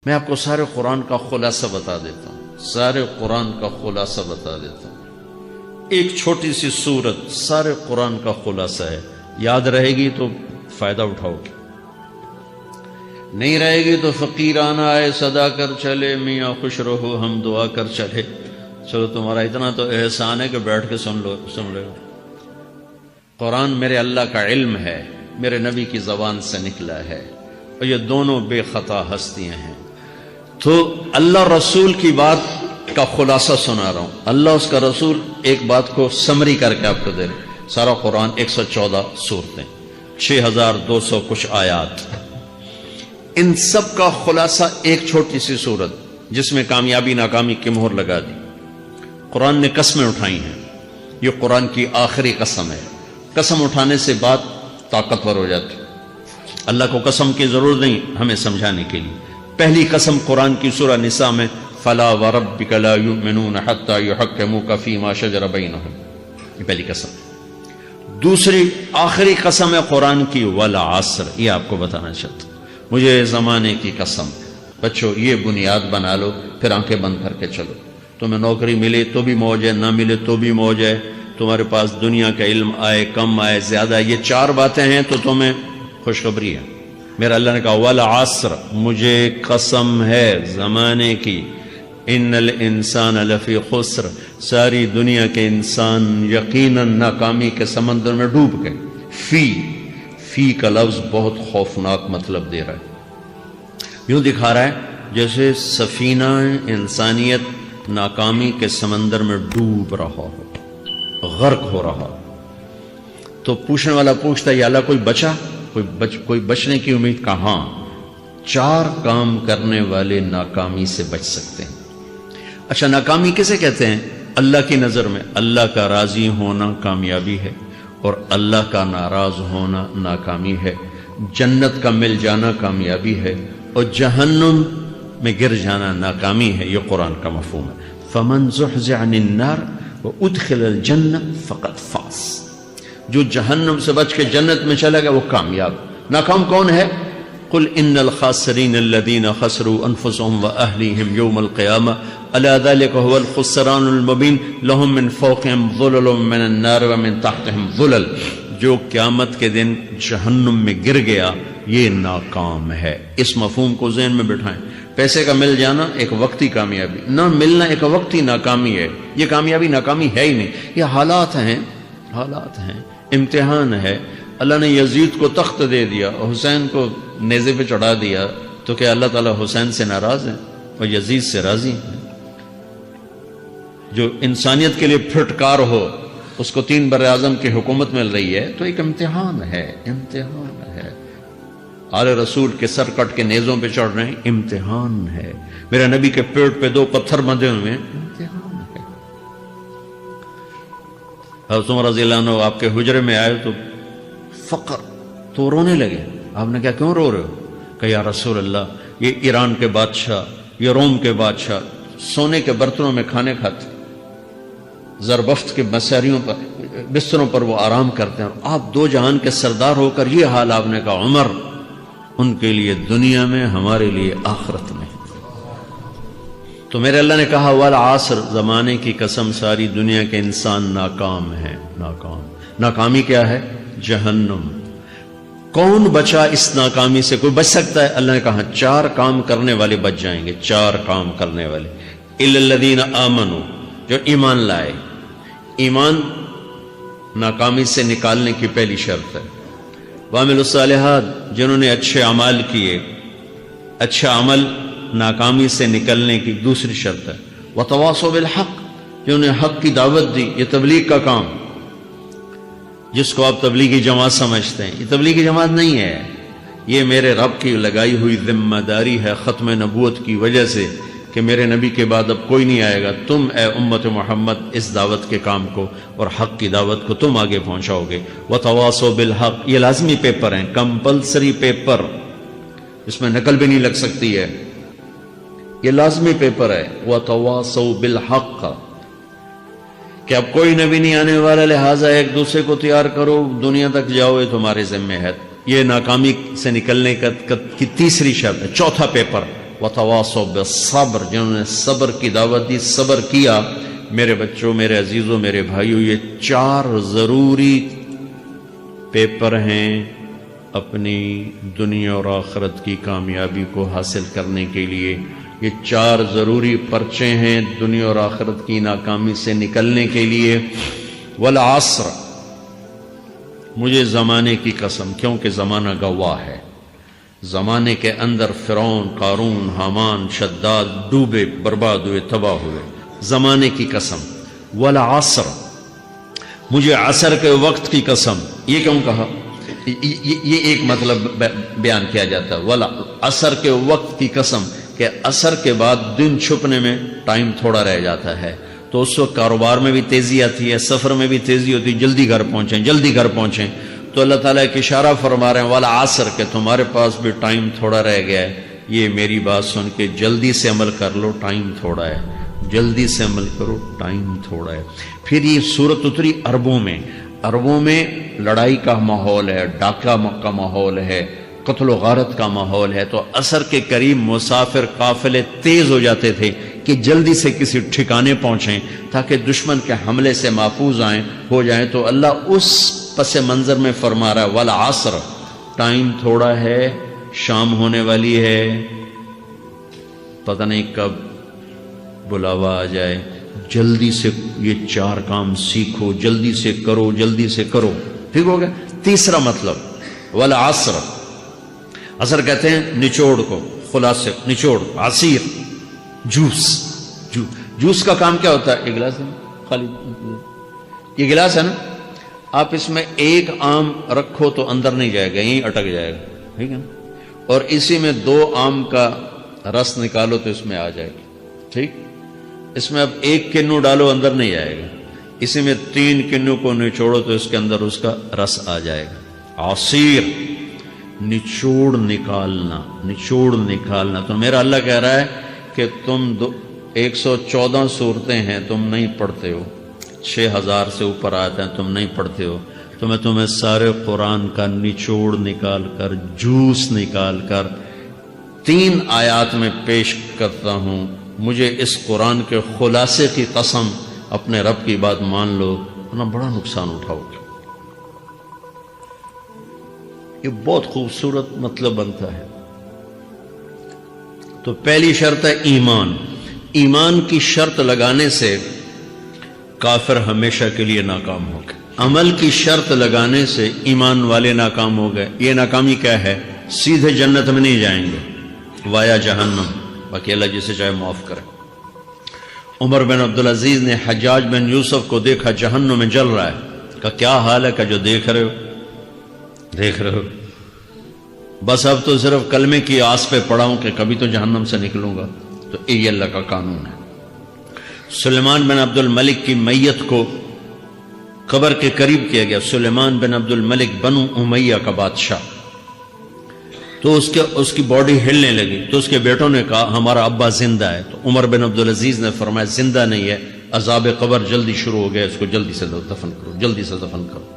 میں آپ کو سارے قرآن کا خلاصہ بتا دیتا ہوں، سارے قرآن کا خلاصہ بتا دیتا ہوں۔ ایک چھوٹی سی سورت سارے قرآن کا خلاصہ ہے، یاد رہے گی تو فائدہ اٹھاؤ گے، نہیں رہے گی تو فقیرانہ آئے صدا کر چلے، میاں خوش رہو ہم دعا کر چلے۔ چلو تمہارا اتنا تو احسان ہے کہ بیٹھ کے سن لے گا۔ قرآن میرے اللہ کا علم ہے، میرے نبی کی زبان سے نکلا ہے، اور یہ دونوں بے خطا ہستیاں ہیں۔ تو اللہ رسول کی بات کا خلاصہ سنا رہا ہوں، اللہ اس کا رسول ایک بات کو سمری کر کے آپ کو دے رہے۔ سارا قرآن 114 سورتیں، 6200 کچھ آیات، ان سب کا خلاصہ ایک چھوٹی سی سورت جس میں کامیابی ناکامی کی مہر لگا دی۔ قرآن نے قسمیں اٹھائی ہیں، یہ قرآن کی آخری قسم ہے۔ قسم اٹھانے سے بات طاقتور ہو جاتی، اللہ کو قسم کی ضرورت نہیں ہمیں سمجھانے کے لیے۔ پہلی قسم قرآن کی سورہ نساء میں فلا وربک لا یؤمنون حتی یحکموک فیما شجر بینہم، یہ پہلی قسم۔ دوسری آخری قسم ہے قرآن کی والعصر، یہ آپ کو بتانا چاہتا ہوں، مجھے زمانے کی قسم۔ بچوں یہ بنیاد بنا لو، پھر آنکھیں بند کر کے چلو۔ تمہیں نوکری ملے تو بھی موج ہے، نہ ملے تو بھی موج ہے، تمہارے پاس دنیا کا علم آئے کم آئے زیادہ، یہ چار باتیں ہیں تو تمہیں خوشخبری ہے۔ میرا اللہ نے کہا والعصر، مجھے قسم ہے زمانے کی، ان الانسان لفی خسر، ساری دنیا کے انسان یقیناً ناکامی کے سمندر میں ڈوب گئے۔ فی کا لفظ بہت خوفناک مطلب دے رہا ہے، یوں دکھا رہا ہے جیسے سفینہ انسانیت ناکامی کے سمندر میں ڈوب رہا ہو، غرق ہو رہا ہو۔ تو پوچھنے والا پوچھتا ہے یا اللہ کوئی بچا، کوئی بچنے کی امید؟ کہاں؟ چار کام کرنے والے ناکامی سے بچ سکتے ہیں۔ اچھا ناکامی کسے کہتے ہیں؟ اللہ کی نظر میں اللہ کا راضی ہونا کامیابی ہے، اور اللہ کا ناراض ہونا ناکامی ہے۔ جنت کا مل جانا کامیابی ہے، اور جہنم میں گر جانا ناکامی ہے۔ یہ قرآن کا مفہوم ہے۔ فمن زحزح عن النار وادخل الجنہ فقد فاز، جو جہنم سے بچ کے جنت میں چلا گیا وہ کامیاب۔ ناکام کون ہے؟ قل ان الخاسرین الذین خسروا انفسهم واہلیہم یوم القیامہ الا ذلک هو الخسران المبین لهم من فوقهم ظلل من النار ومن تحتهم ظلل، جو قیامت کے دن جہنم میں گر گیا یہ ناکام ہے۔ اس مفہوم کو ذہن میں بٹھائیں۔ پیسے کا مل جانا ایک وقتی کامیابی، نہ ملنا ایک وقتی ناکامی ہے۔ یہ کامیابی ناکامی ہے ہی نہیں، یہ حالات ہیں، امتحان ہے۔ اللہ نے یزید کو تخت دے دیا اور حسین کو نیزے پہ چڑھا دیا، تو کیا اللہ تعالیٰ حسین سے ناراض ہے اور یزید سے راضی ہے؟ جو انسانیت کے لیے پھٹکار ہو اس کو 3 بر اعظم کی حکومت مل رہی ہے تو ایک امتحان ہے، امتحان ہے۔ آل رسول کے سر کٹ کے نیزوں پہ چڑھ رہے ہیں، امتحان ہے۔ میرے نبی کے پیٹ پہ 2 پتھر بندھے ہوئے ہیں، امتحان ہے۔ حضرت عمر رضی اللہ عنہ آپ کے حجرے میں آئے تو فقر، تو رونے لگے۔ آپ نے کہا کیوں رو رہے ہو؟ کہ یا رسول اللہ یہ ایران کے بادشاہ، یہ روم کے بادشاہ سونے کے برتنوں میں کھانے کھاتے، زربفت کے مساریوں پر بستروں پر وہ آرام کرتے ہیں، اور آپ 2 جہان کے سردار ہو کر یہ حال۔ آپ نے کہا عمر ان کے لیے دنیا میں، ہمارے لیے آخرت میں۔ تو میرے اللہ نے کہا والعصر، زمانے کی قسم ساری دنیا کے انسان ناکام ہیں، ناکام۔ ناکامی کیا ہے؟ جہنم۔ کون بچا اس ناکامی سے؟ کوئی بچ سکتا ہے؟ اللہ نے کہا 4 کام کرنے والے بچ جائیں گے، 4 کام کرنے والے۔ الا الذین آمنوا، جو ایمان لائے۔ ایمان ناکامی سے نکالنے کی پہلی شرط ہے۔ وعملوا الصالحات، جنہوں نے اچھے اعمال کیے۔ اچھا عمل ناکامی سے نکلنے کی دوسری شرط ہے۔ وتواصوا بالحق، جنہوں نے حق کی دعوت دی۔ یہ تبلیغ کا کام، جس کو آپ تبلیغی جماعت سمجھتے ہیں، یہ تبلیغی جماعت نہیں ہے، یہ میرے رب کی لگائی ہوئی ذمہ داری ہے ختم نبوت کی وجہ سے، کہ میرے نبی کے بعد اب کوئی نہیں آئے گا۔ تم اے امت محمد اس دعوت کے کام کو اور حق کی دعوت کو تم آگے پہنچاؤ گے۔ وتواصوا بالحق، یہ لازمی پیپر ہیں، کمپلسری پیپر، اس میں نقل بھی نہیں لگ سکتی ہے، یہ لازمی پیپر ہے۔ وتواصوا بالحق، کہ اب کوئی نبی نہیں آنے والا، لہٰذا ایک دوسرے کو تیار کرو، دنیا تک جاؤ، یہ تمہارے ذمہ ہے۔ یہ ناکامی سے نکلنے کی تیسری شرط ہے۔ چوتھا پیپر وتواصوا بالصبر، جنہوں نے صبر کی دعوت دی، صبر کیا۔ میرے بچوں، میرے عزیزوں، میرے بھائیوں، یہ 4 ضروری پیپر ہیں اپنی دنیا اور آخرت کی کامیابی کو حاصل کرنے کے لیے۔ یہ 4 ضروری پرچے ہیں دنیا اور آخرت کی ناکامی سے نکلنے کے لیے۔ والعصر، مجھے زمانے کی قسم، کیونکہ زمانہ گواہ ہے۔ زمانے کے اندر فرعون، قارون، حامان، شداد ڈوبے، برباد ہوئے، تباہ ہوئے۔ زمانے کی قسم۔ والعصر، مجھے عصر کے وقت کی قسم۔ یہ کیوں کہا؟ یہ ایک مطلب بیان کیا جاتا ہے، والعصر کے وقت کی قسم، کہ عصر کے بعد دن چھپنے میں ٹائم تھوڑا رہ جاتا ہے، تو اس وقت کاروبار میں بھی تیزی آتی ہے، سفر میں بھی تیزی ہوتی ہے، جلدی گھر پہنچیں، جلدی گھر پہنچیں۔ تو اللہ تعالیٰ ایک اشارہ فرما رہے ہیں والعصر، کہ تمہارے پاس بھی ٹائم تھوڑا رہ گیا ہے، یہ میری بات سن کے جلدی سے عمل کر لو، ٹائم تھوڑا ہے، جلدی سے عمل کرو، ٹائم تھوڑا ہے۔ پھر یہ سورت اتری عربوں میں، عربوں میں لڑائی کا ماحول ہے، ڈاکہ کا ماحول ہے، قتل و غارت کا ماحول ہے، تو عصر کے قریب مسافر قافلے تیز ہو جاتے تھے کہ جلدی سے کسی ٹھکانے پہنچیں تاکہ دشمن کے حملے سے محفوظ ہو جائیں۔ تو اللہ اس پس منظر میں فرما رہا ہے والعصر، ٹائم تھوڑا ہے، شام ہونے والی ہے، پتہ نہیں کب بلاوا آ جائے، جلدی سے یہ 4 کام سیکھو، جلدی سے کرو، جلدی سے کرو۔ ٹھیک ہو گیا؟ تیسرا مطلب والعصر، عصر کہتے ہیں نچوڑ کو، خلاصے، نچوڑ، عصیر، جوس کا کام کیا ہوتا ہے؟ یہ گلاس ہے خالی، یہ گلاس ہے نا، آپ اس میں 1 آم رکھو تو اندر نہیں جائے گا، یہیں اٹک جائے گا، ٹھیک ہے نا؟ اور اسی میں 2 آم کا رس نکالو تو اس میں آ جائے گا، ٹھیک؟ اس میں اب 1 کنو ڈالو، اندر نہیں آئے گا، اسی میں 3 کنو کو نچوڑو تو اس کے اندر اس کا رس آ جائے گا۔ عصیر، نچوڑ نکالنا، نچوڑ نکالنا۔ تو میرا اللہ کہہ رہا ہے کہ تم 114 صورتیں ہیں تم نہیں پڑھتے ہو، 6000 سے اوپر آتے ہیں تم نہیں پڑھتے ہو، تو میں تمہیں سارے قرآن کا نچوڑ نکال کر، جوس نکال کر 3 آیات میں پیش کرتا ہوں۔ مجھے اس قرآن کے خلاصے کی قسم، اپنے رب کی بات مان لو ورنہ بڑا نقصان اٹھاؤ گے۔ یہ بہت خوبصورت مطلب بنتا ہے۔ تو پہلی شرط ہے ایمان۔ ایمان کی شرط لگانے سے کافر ہمیشہ کے لیے ناکام ہو گئے، عمل کی شرط لگانے سے ایمان والے ناکام ہو گئے۔ یہ ناکامی کیا ہے؟ سیدھے جنت میں نہیں جائیں گے، وایا جہنم، باقی اللہ جسے چاہے معاف کرے۔ عمر بن عبدالعزیز نے حجاج بن یوسف کو دیکھا جہنم میں جل رہا ہے، کہا کیا حال ہے؟ کہ جو دیکھ رہے ہو، بس اب تو صرف کلمے کی آس پہ پڑا ہوں کہ کبھی تو جہنم سے نکلوں گا۔ تو یہ اللہ کا قانون ہے۔ سلیمان بن عبد الملک کی میت کو قبر کے قریب کیا گیا، سلیمان بن عبد الملک بنو امیہ کا بادشاہ، تو اس کی باڈی ہلنے لگی، تو اس کے بیٹوں نے کہا ہمارا ابا زندہ ہے۔ تو عمر بن عبدالعزیز نے فرمایا زندہ نہیں ہے، عذاب قبر جلدی شروع ہو گیا، اس کو جلدی سے دفن کرو، جلدی سے دفن کرو۔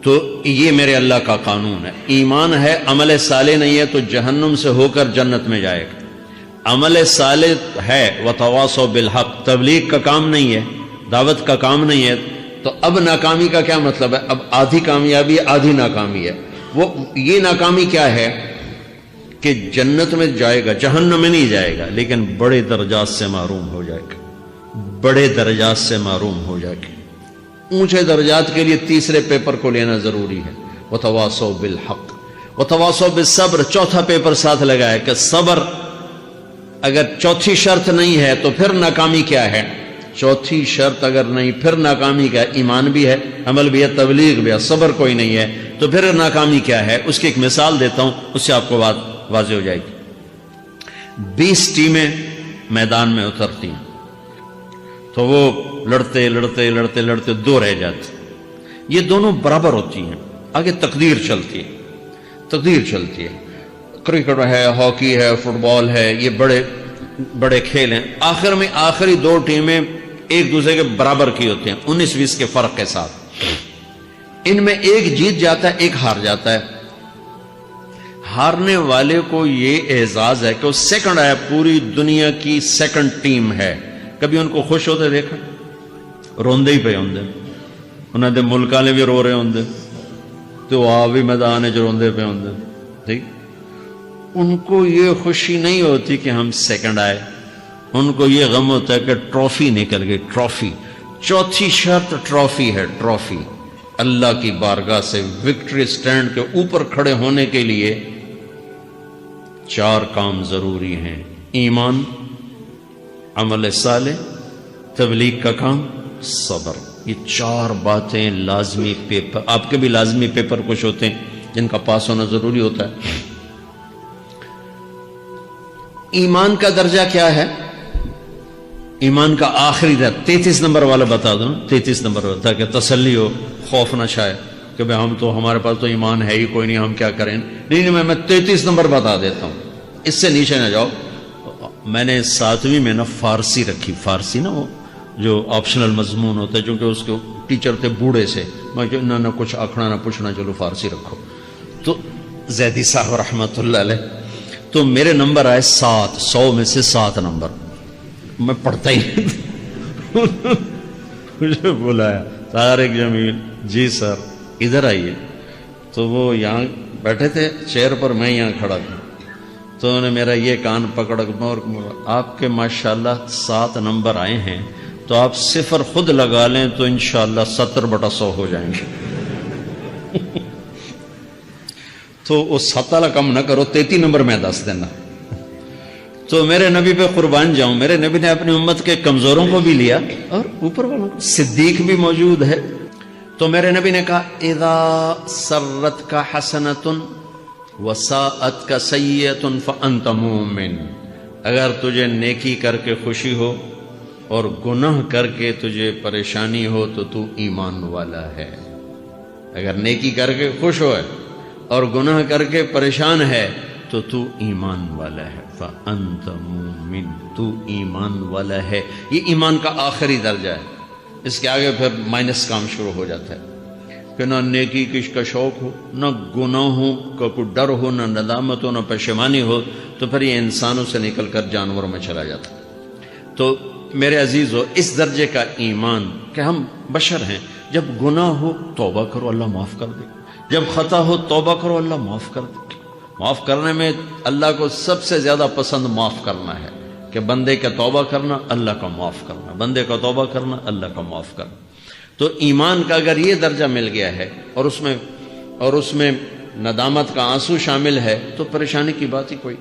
تو یہ میرے اللہ کا قانون ہے۔ ایمان ہے، عمل صالح نہیں ہے تو جہنم سے ہو کر جنت میں جائے گا۔ عمل صالح ہے، وتواصوا بالحق، تبلیغ کا کام نہیں ہے، دعوت کا کام نہیں ہے، تو اب ناکامی کا کیا مطلب ہے؟ اب آدھی کامیابی ہے، آدھی ناکامی ہے۔ وہ یہ ناکامی کیا ہے کہ جنت میں جائے گا، جہنم میں نہیں جائے گا، لیکن بڑے درجات سے محروم ہو جائے گا، بڑے درجات سے محروم ہو جائے گا۔ اونچے درجات کے لیے تیسرے پیپر کو لینا ضروری ہے، وتواصوا بالحق وتواصوا بالصبر۔ چوتھا پیپر ساتھ لگایا کہ صبر، اگر چوتھی شرط نہیں ہے تو پھر ناکامی کیا ہے؟ چوتھی شرط اگر نہیں، پھر ناکامی کیا ہے؟ ایمان بھی ہے، عمل بھی ہے، تبلیغ بھی ہے، صبر کوئی نہیں ہے، تو پھر ناکامی کیا ہے؟ اس کی ایک مثال دیتا ہوں، اس سے آپ کو بات واضح ہو جائے گی۔ 20 ٹیمیں میدان میں اترتی ہیں، تو وہ لڑتے لڑتے لڑتے لڑتے 2 رہ جاتے، یہ دونوں برابر ہوتی ہیں، آگے تقدیر چلتی ہے، تقدیر چلتی ہے۔ کرکٹ ہے، ہاکی ہے، فٹ بال ہے، یہ بڑے بڑے کھیل ہیں۔ آخر میں آخری 2 ٹیمیں ایک دوسرے کے برابر کی ہوتی ہیں، 19-20 کے فرق کے ساتھ۔ ان میں ایک جیت جاتا ہے، ایک ہار جاتا ہے۔ ہارنے والے کو یہ اعزاز ہے کہ وہ سیکنڈ آیا، پوری دنیا کی سیکنڈ ٹیم ہے. کبھی ان کو خوش ہوتے دیکھا؟ روندے ہی پہ ہوندے، انہوں نے ملک والے بھی رو رہے ہوندے تو آ بھی میدان جو روندے پہ ہوندے. ٹھیک، ان کو یہ خوشی نہیں ہوتی کہ ہم سیکنڈ آئے، ان کو یہ غم ہوتا ہے کہ ٹرافی نکل گئی. ٹرافی، چوتھی شرط ٹرافی ہے. ٹرافی اللہ کی بارگاہ سے وکٹری سٹینڈ کے اوپر کھڑے ہونے کے لیے 4 کام ضروری ہیں: ایمان، عمل صالح، تبلیغ کا کام، صبر. یہ 4 باتیں لازمی پیپر، آپ کے بھی لازمی پیپر کچھ ہوتے ہیں جن کا پاس ہونا ضروری ہوتا ہے. ایمان کا درجہ کیا ہے؟ ایمان کا آخری درجہ 33 نمبر والا بتا دوں. 33 نمبر والا، تاکہ تسلی ہو، خوف نہ چھائے کہ بھئی ہم تو، ہمارے پاس تو ایمان ہے ہی کوئی نہیں، ہم کیا کریں. نہیں، میں 33 نمبر بتا دیتا ہوں، اس سے نیچے نہ جاؤ. میں نے 7ویں میں نا فارسی رکھی. فارسی نا وہ جو آپشنل مضمون ہوتا ہے، چونکہ اس کے ٹیچر تھے بوڑھے سے، میں کہ نہ کچھ آکھنا نہ پوچھنا، چلو فارسی رکھو. تو زیدی صاحب رحمۃ اللہ علیہ، تو میرے نمبر آئے 7، 100 میں سے 7 نمبر. میں پڑھتا ہی مجھے بلایا طارق جمیل، جی سر ادھر آئیے. تو وہ یہاں بیٹھے تھے چیئر پر، میں یہاں کھڑا تھا. تو انہوں نے میرا یہ کان پکڑ، اور آپ کے ماشاءاللہ 7 نمبر آئے ہیں، تو آپ 0 خود لگا لیں تو انشاءاللہ 70/100 ہو جائیں گے. تو وہ 7 والا کم نہ کرو، 33 نمبر میں 10 دینا. تو میرے نبی پہ قربان جاؤں، میرے نبی نے اپنی امت کے کمزوروں کو بھی لیا اور اوپر والوں کو. صدیق بھی موجود ہے. تو میرے نبی نے کہا اذا سرت کا حسنۃ وساءت کا سیئۃ فانت مومن. اگر تجھے نیکی کر کے خوشی ہو اور گناہ کر کے تجھے پریشانی ہو تو تو ایمان والا ہے. اگر نیکی کر کے خوش ہو اور گناہ کر کے پریشان ہے تو تو ایمان والا ہے. فانت مومن، تو ایمان والا ہے. یہ ایمان کا آخری درجہ ہے. اس کے آگے پھر مائنس کام شروع ہو جاتا ہے کہ نہ نیکی کا شوق ہو، نہ گناہوں کا کوئی ڈر ہو، نہ ندامت ہو، نہ پشیمانی ہو، تو پھر یہ انسانوں سے نکل کر جانوروں میں چلا جاتا. تو میرے عزیزو، اس درجے کا ایمان کہ ہم بشر ہیں، جب گناہ ہو توبہ کرو، اللہ معاف کر دے. جب خطا ہو توبہ کرو، اللہ معاف کر دے. معاف کرنے میں اللہ کو سب سے زیادہ پسند معاف کرنا ہے، کہ بندے کا توبہ کرنا، اللہ کا معاف کرنا، بندے کا توبہ کرنا، اللہ کا معاف کرنا. تو ایمان کا اگر یہ درجہ مل گیا ہے اور اس میں ندامت کا آنسو شامل ہے تو پریشانی کی بات ہی کوئی